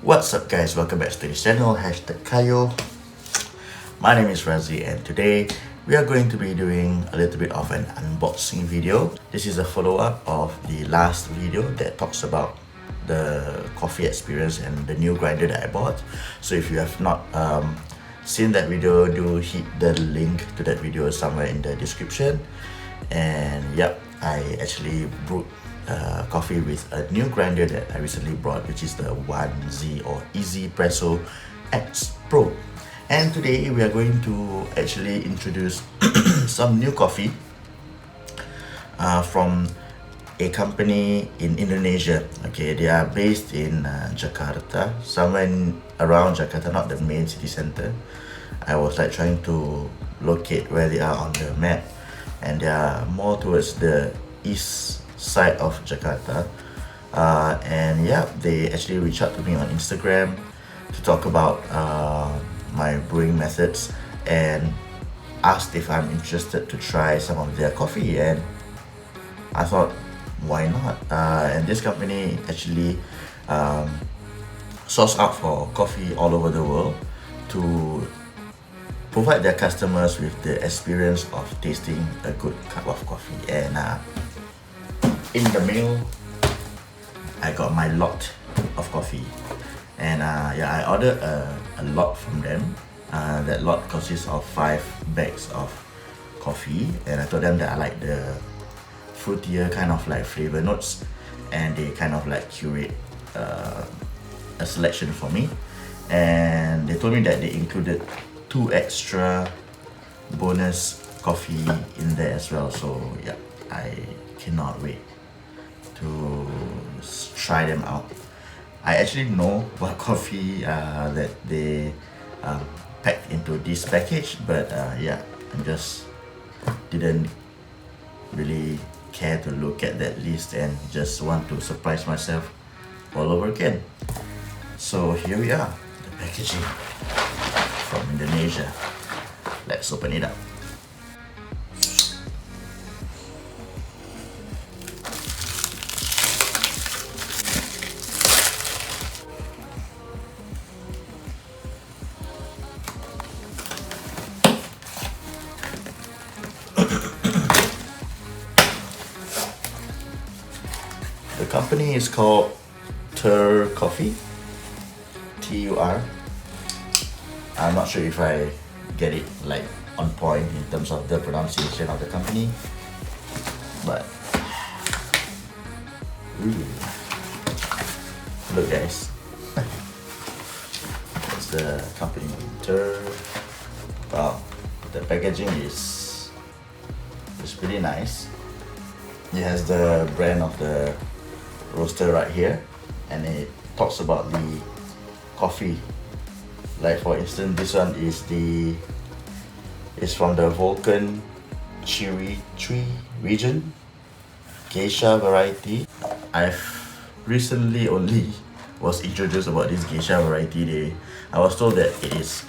What's up guys, welcome back to this channel, #Kayo. My name is Razi and today we are going to be doing a little bit of an unboxing video. This is a follow-up of the last video that talks about the coffee experience and the new grinder that I bought. So if you have not seen that video, do hit the link to that video somewhere in the description. And yep, I actually brewed coffee with a new grinder that I recently brought, which is the 1Z or Easy Presso X Pro. And today we are going to actually introduce some new coffee from a company in Indonesia. Okay, they are based in Jakarta, somewhere around Jakarta, not the main city center. I was like trying to locate where they are on the map, and they are more towards the east side of Jakarta. And yeah, they actually reached out to me on Instagram to talk about my brewing methods and asked if I'm interested to try some of their coffee, and I thought, why not? And this company actually source out for coffee all over the world to provide their customers with the experience of tasting a good cup of coffee. And in the mail, I got my lot of coffee, and yeah, I ordered a lot from them. That lot consists of 5 bags of coffee, and I told them that I like the fruitier kind of like flavor notes, and they kind of like curate a selection for me. And they told me that they included 2 extra bonus coffee in there as well. So yeah, I cannot wait to try them out. I actually know what coffee that they packed into this package, but yeah, I just didn't really care to look at that list and just want to surprise myself all over again. So here we are, the packaging from Indonesia. Let's open it up. The company is called Tür Coffee, T-U-R. I'm not sure if I get it like on point in terms of the pronunciation of the company, but look guys, that's the company, Tür. Wow, the packaging is pretty nice. It has the brand of the roaster right here, and it talks about the coffee. Like for instance, this one is from the Vulcan Cherry Tree region, Gesha variety. I've recently only was introduced about this Gesha variety. I was told that it is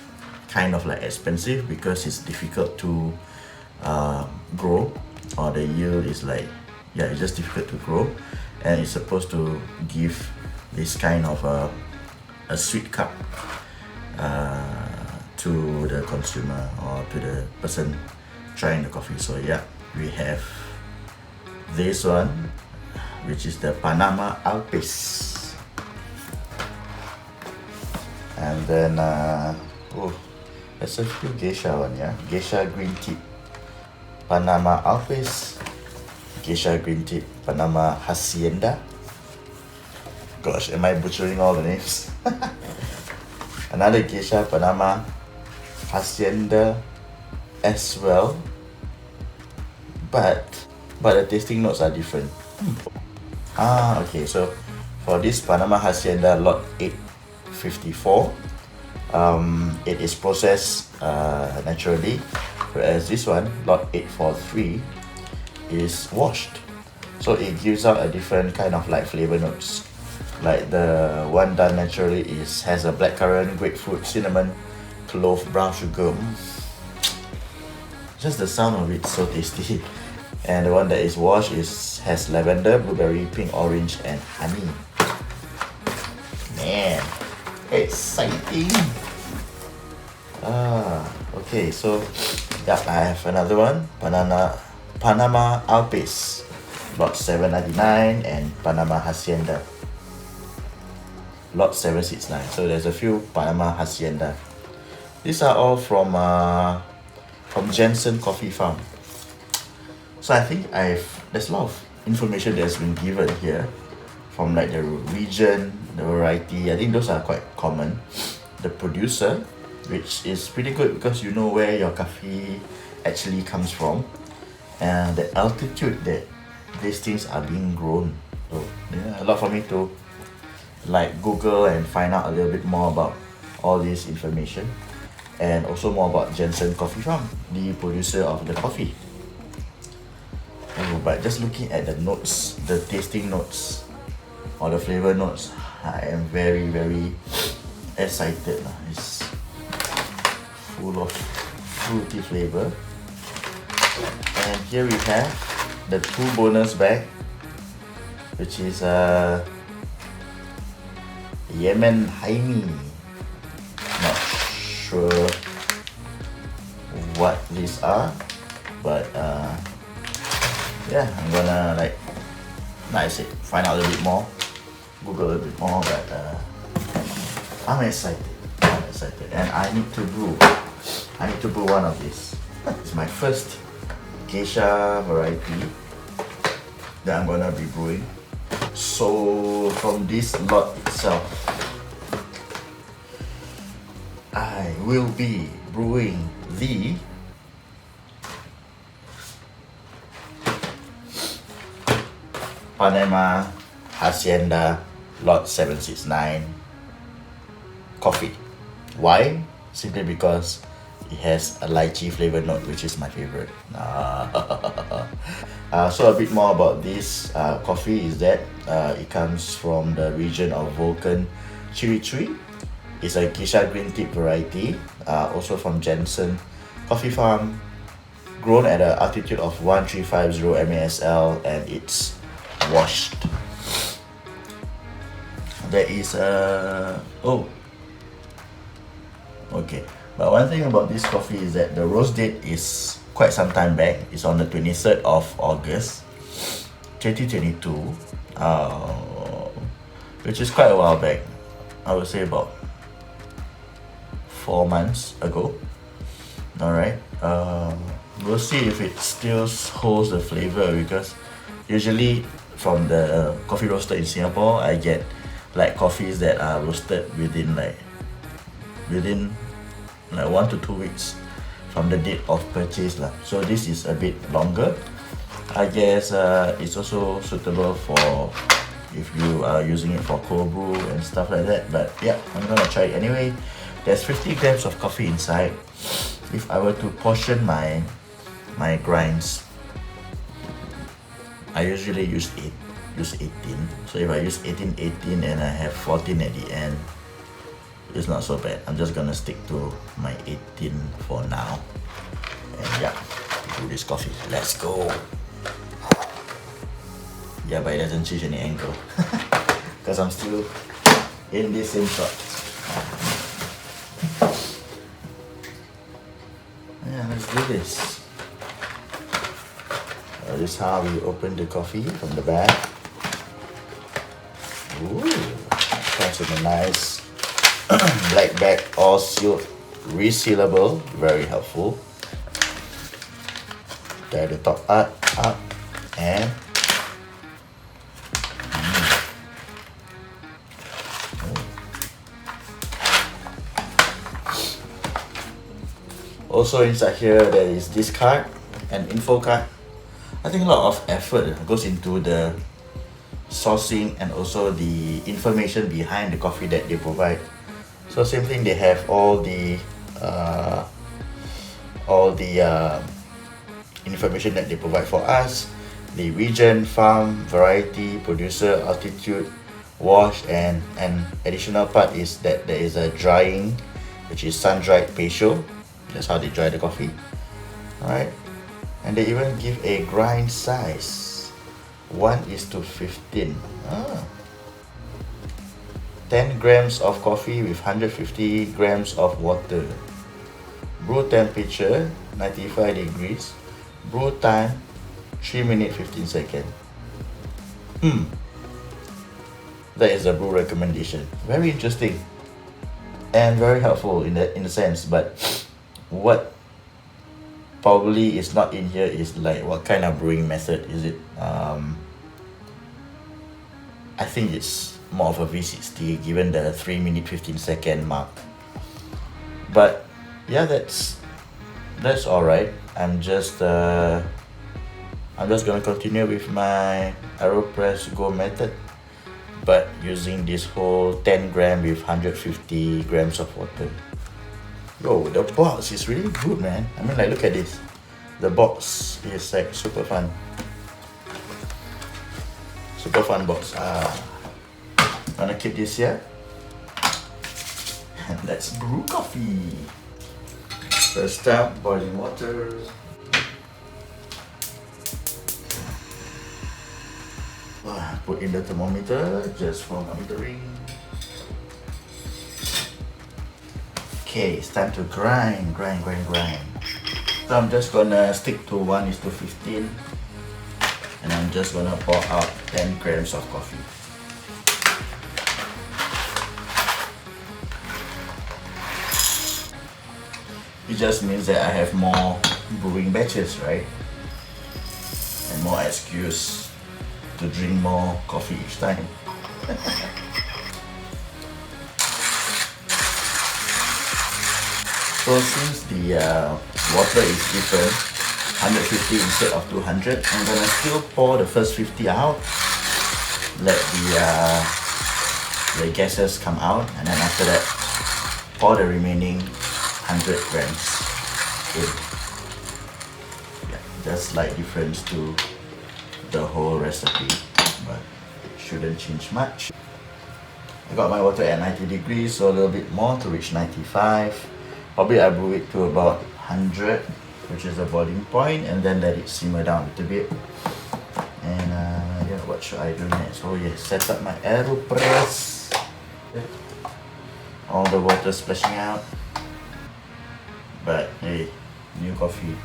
kind of like expensive because it's difficult to grow, or the yield is like, yeah, it's just difficult to grow, and it's supposed to give this kind of a sweet cup to the consumer or to the person trying the coffee. So yeah, we have this one, which is the Panama Alpes, and then oh, there's a few Gesha one, yeah, Gesha green tea, Panama Alpes, Gesha green tea, Panama Hacienda. Gosh, am I butchering all the names? Another Gesha, Panama Hacienda as well, but the tasting notes are different. Okay, so for this Panama Hacienda lot 854, it is processed naturally, whereas this one, lot 843, is washed. So it gives out a different kind of like flavor notes. Like the one done naturally has a blackcurrant, grapefruit, cinnamon, clove, brown sugar. Just the sound of it so tasty. And the one that is washed has lavender, blueberry, pink, orange, and honey. Man, Exciting. Okay, so yeah, I have another one. Panama Alpes, lot 799, and Panama Hacienda, lot 769. So there's a few Panama Hacienda. These are all from Jensen Coffee Farm. So I think there's a lot of information that's been given here from like the region, the variety. I think those are quite common. The producer, which is pretty good because you know where your coffee actually comes from, and the altitude that these things are being grown. So yeah, a lot for me to like Google and find out a little bit more about all this information, and also more about Jensen Coffee Farm, the producer of the coffee. Oh, but just looking at the notes, the tasting notes or the flavor notes, I am very excited. It's full of fruity flavor. And here we have the 2 bonus bag, which is Yemen Haimi. Not sure what these are, but yeah, I'm gonna like I said, find out a little bit more, Google a little bit more, but I'm excited, and I need to brew one of these. It's my first Gesha variety that I'm gonna be brewing. So from this lot itself, I will be brewing the Panama Hacienda lot 769 coffee. Why? Simply because it has a lychee flavor note, which is my favorite. So a bit more about this coffee is that it comes from the region of Vulcan Chirichuri. It's a Gesha green tea variety, also from Jensen Coffee Farm, grown at an altitude of 1350 MASL, and it's washed. There is okay, but one thing about this coffee is that the roast date is quite some time back. It's on the 23rd of August 2022, which is quite a while back. I would say about 4 months ago. Alright, we'll see if it still holds the flavor, because usually from the coffee roaster in Singapore, I get like coffees that are roasted within 1 to 2 weeks from the date of purchase lah. So this is a bit longer. I guess it's also suitable for if you are using it for cold brew and stuff like that. But yeah, I'm gonna try it anyway. There's 50 grams of coffee inside. If I were to portion my grinds, I usually use 18. So if I use 18 and I have 14 at the end, it's not so bad. I'm just gonna stick to my 18 for now. And yeah, do this coffee. Let's go. Yeah, but it doesn't change any angle because I'm still in this same shot. Yeah, let's do this. This is how we open the coffee from the back. Ooh, comes in a nice black bag, all sealed, resealable, very helpful. Tie the top up, and also inside here there is this card, an info card. I think a lot of effort goes into the sourcing and also the information behind the coffee that they provide. So same thing, they have all the information that they provide for us, the region, farm, variety, producer, altitude, wash, and an additional part is that there is a drying, which is sun-dried patio. That's how they dry the coffee. Alright, and they even give a grind size, 1:15. 10 grams of coffee with 150 grams of water. Brew temperature 95 degrees. Brew time 3 minutes 15 seconds. That is a brew recommendation. Very interesting and very helpful in the sense, but what probably is not in here is like what kind of brewing method is it. I think it's more of a V60 given the 3 minute 15 second mark. But yeah, that's alright. I'm just gonna continue with my AeroPress Go method, but using this whole 10 gram with 150 grams of water. Yo, the box is really good, man. I mean, like, look at this. The box is like super fun. Super fun box. Gonna keep this here. And let's brew coffee. First up, boiling water. Put in the thermometer just for monitoring. Okay, it's time to grind. So I'm just gonna stick to 1:15, and I'm just gonna pour out 10 grams of coffee. It just means that I have more brewing batches, right? And more excuse to drink more coffee each time. So since the water is different, 150 instead of 200, I'm gonna still pour the first 50 out, let the gases come out, and then after that, pour the remaining 100 grams in. Yeah, just slight difference to the whole recipe, but it shouldn't change much. I got my water at 90 degrees, so a little bit more to reach 95. Probably I brew it to about 100, which is the boiling point, and then let it simmer down a little bit. And yeah, what should I do next? Oh yes, set up my AeroPress. All the water splashing out. But hey, new coffee.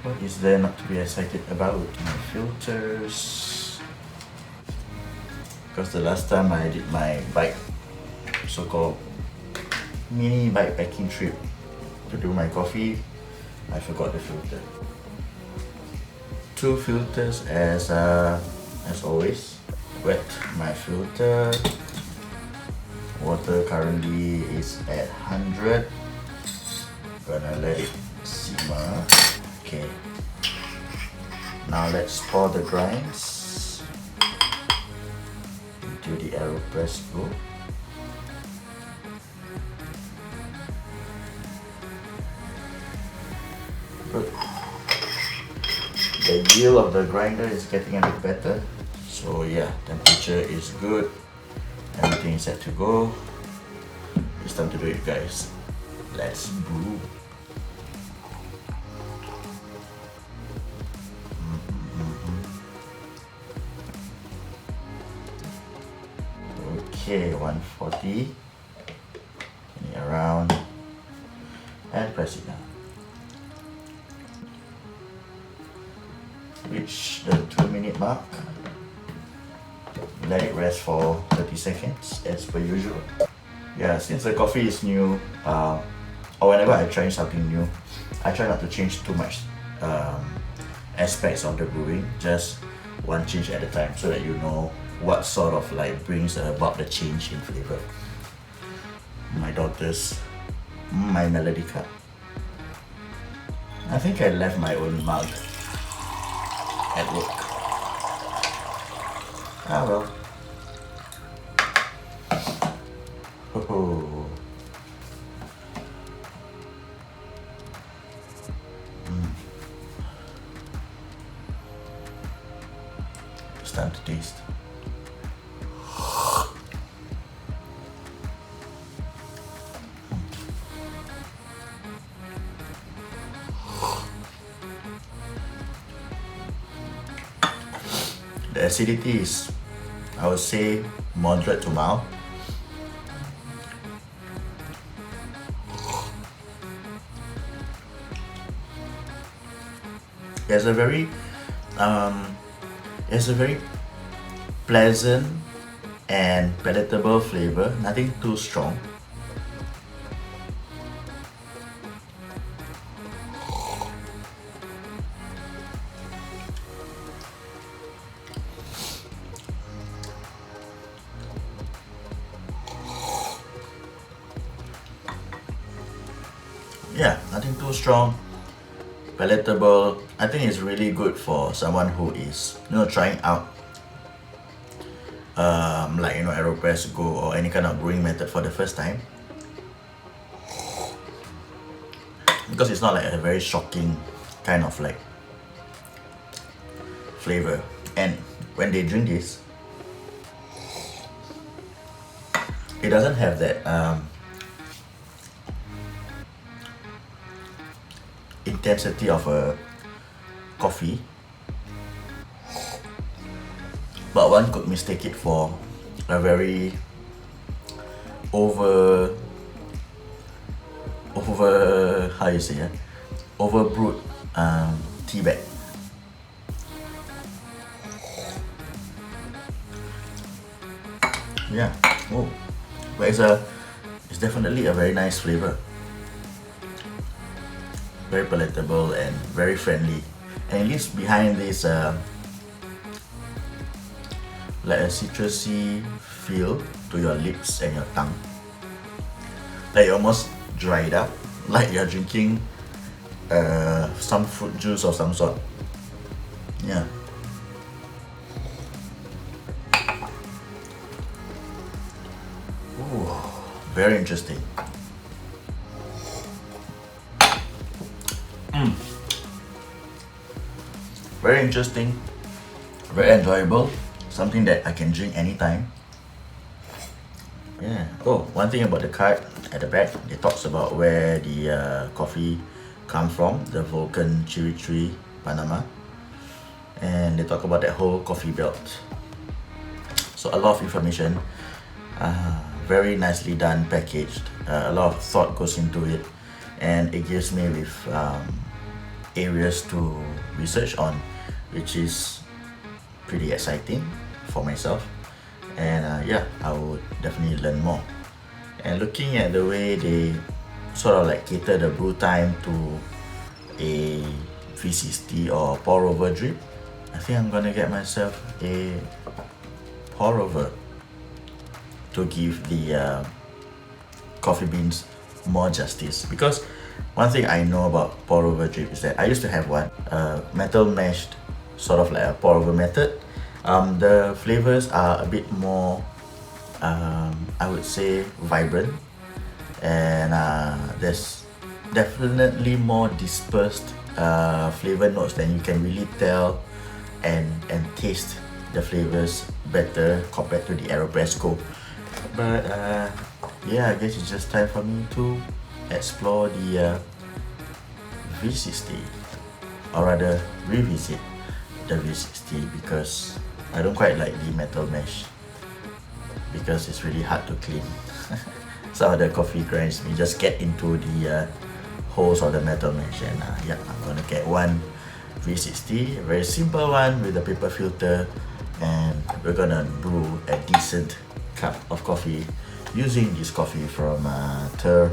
What is there not to be excited about? My filters. Because the last time I did my bike, so-called mini bike packing trip to do my coffee, I forgot the filter. 2 filters as always. Wet my filter. Water currently is at 100. Gonna let it simmer. Okay. Now let's pour the grinds into the AeroPress Go. Good. The yield of the grinder is getting a bit better. So yeah, temperature is good. Everything is set to go. It's time to do it, guys. Let's brew. Okay, 140. Turn it around and press it down. Reach the 2-minute mark. Let it rest for 30 seconds as per usual. Yeah, since the coffee is new, or whenever I try something new, I try not to change too much aspects of the brewing, just one change at a time, so that you know what sort of like brings about the change in flavor. My daughter's my melody cup. I think I left my own mug at work. Ah well. Oh. It's time to taste. The acidity is, I would say, moderate to mild. It's a very it's a very pleasant and palatable flavor, nothing too strong. Yeah, nothing too strong, palatable. I think it's really good for someone who is, trying out like AeroPress Go or any kind of brewing method for the first time, because it's not like a very shocking kind of like flavor. And when they drink this, it doesn't have that intensity of a coffee, but one could mistake it for a very over how you say it, over brewed tea bag. Yeah. Oh, but it's definitely a very nice flavor. Very palatable and very friendly, and it leaves behind this like a citrusy feel to your lips and your tongue. Like you almost dry it up, like you're drinking some fruit juice of some sort. Yeah. Ooh, very interesting. Very interesting, very enjoyable, something that I can drink anytime. Yeah. Oh, one thing about the card at the back, it talks about where the coffee come from, the Vulcan Cherry Tree, Panama, and they talk about that whole coffee belt. So a lot of information, very nicely done, packaged. A lot of thought goes into it, and it gives me with areas to research on, which is pretty exciting for myself. And yeah, I would definitely learn more. And looking at the way they sort of like cater the brew time to a V60 or pour over drip, I think I'm gonna get myself a pour over to give the coffee beans more justice. Because one thing I know about pour over drip is that I used to have one metal meshed, sort of like a pour over method. The flavors are a bit more, I would say, vibrant, and there's definitely more dispersed flavor notes, then you can really tell and taste the flavors better compared to the AeroPress Go. But yeah, I guess it's just time for me to explore the V60, or rather revisit the V60, because I don't quite like the metal mesh, because it's really hard to clean. Some of the coffee grinds me just get into the holes of the metal mesh, and yeah, I'm gonna get one V60, a very simple one with a paper filter, and we're gonna brew a decent cup of coffee using this coffee from Tür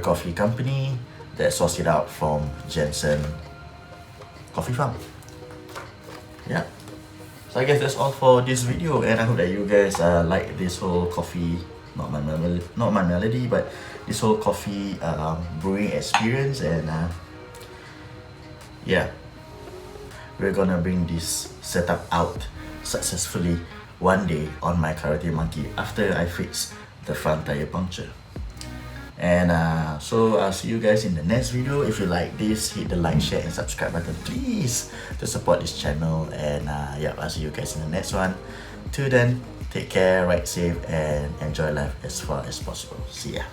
Coffee company that sourced it out from Jensen Coffee Farm. Yeah, so I guess that's all for this video, and I hope that you guys like this whole coffee, not my melody, but this whole coffee brewing experience. And yeah, we're gonna bring this setup out successfully one day on my Karate Monkey after I fix the front tire puncture. And so I'll see you guys in the next video. If you like this, hit the like, share and subscribe button please to support this channel. And yeah, I'll see you guys in the next one. Till then, take care, ride safe and enjoy life as far as possible. See ya.